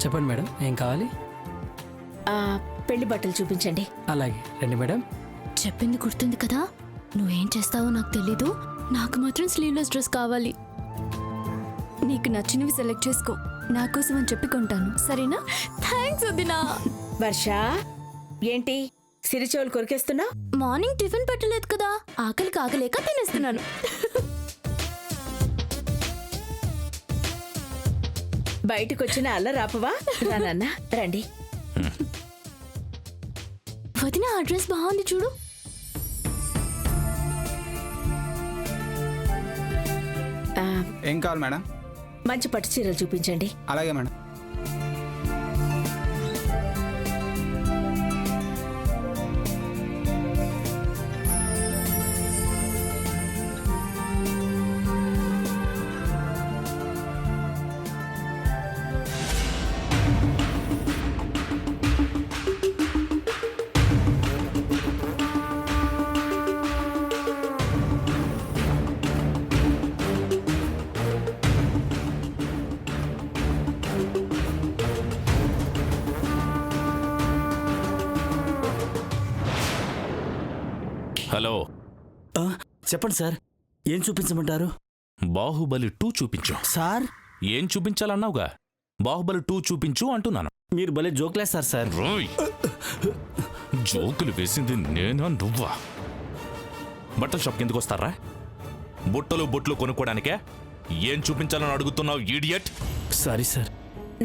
చెప్పండి మేడం, ఏం కావాలి? పెళ్లి బట్టలు చూపించండి. అలాగే రండి మేడం. చెప్పింది గుర్తుంది కదా, నువ్వేం చేస్తావో నాకు తెలీదు. నాకు మాత్రం స్లీవ్లెస్ డ్రెస్ కావాలి. నీకు నచ్చినవి సెలెక్ట్ చేసుకో, నా కోసం అని చెప్పి కొంటాను, సరేనా? థ్యాంక్స్ వదినా. వర్ష, ఏంటి సిరిచోలు కొరికేస్తున్నా? మార్నింగ్ టిఫిన్ పెట్టలేదు కదా, ఆకలి కాగలేక తినేస్తున్నాను. బయటకొచ్చిన అల్లరాపవా? రానన్నా రండి. వదిన, ఆ డ్రెస్ బాగుంది చూడు. ఏం కావాలి మేడం? మంచి పట్టు చీరలు చూపించండి. అలాగే మేడం. హలో, చెప్పండి సార్, ఏం చూపించమంటారు? బాహుబలి 2 చూపించు. సార్, ఏం చూపించాలన్నావుగా? బాహుబలి 2 చూపించు అంటున్నాను. మీరు భలే జోక్లేస్తారు సార్. రోయ్, జోకులు వేసింది నేనా నువ్వా? బట్టల షాప్కి ఎందుకు వస్తారా? బుట్టలు కొనుక్కోడానికే? ఏం చూపించాలని అడుగుతున్నావు ఈడియట్? Sorry sir.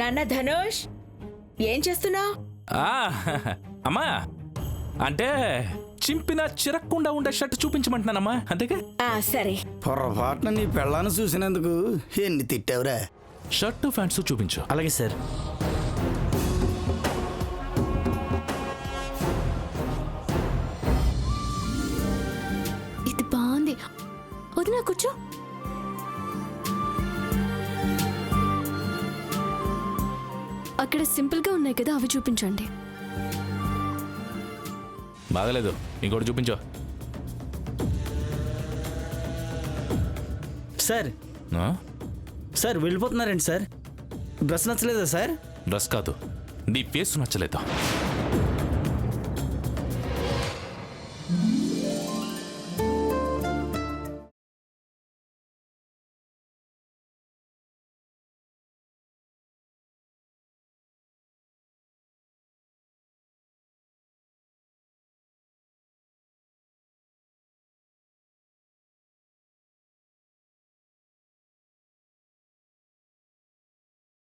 నాన్న ధనుష్, ఏం చేస్తున్నావు? అమ్మా, అంటే చింపిన చిరక్కుండా ఉండే షర్ట్ చూపించమంటున్నానమ్మా, అంతేగా? సరే. పొరపాటున నీ పెళ్ళాన్ని చూసినందుకు ఎన్ని తిట్టావురా? షర్టు ప్యాంట్స్ చూపించు. అలాగే సార్. ఇది బాగుంది వదినా, కూర్చో. అక్కడ సింపుల్ గా ఉన్నాయి కదా, అవి చూపించండి. బాగలేదు, ఇంకోటి చూపించు. సార్, ఆ? సార్ వెళ్ళిపోతున్నారండి సార్? డ్రెస్ నచ్చలేదా సార్? డ్రెస్ కాదు, నీ ఫేస్ నచ్చలేదు.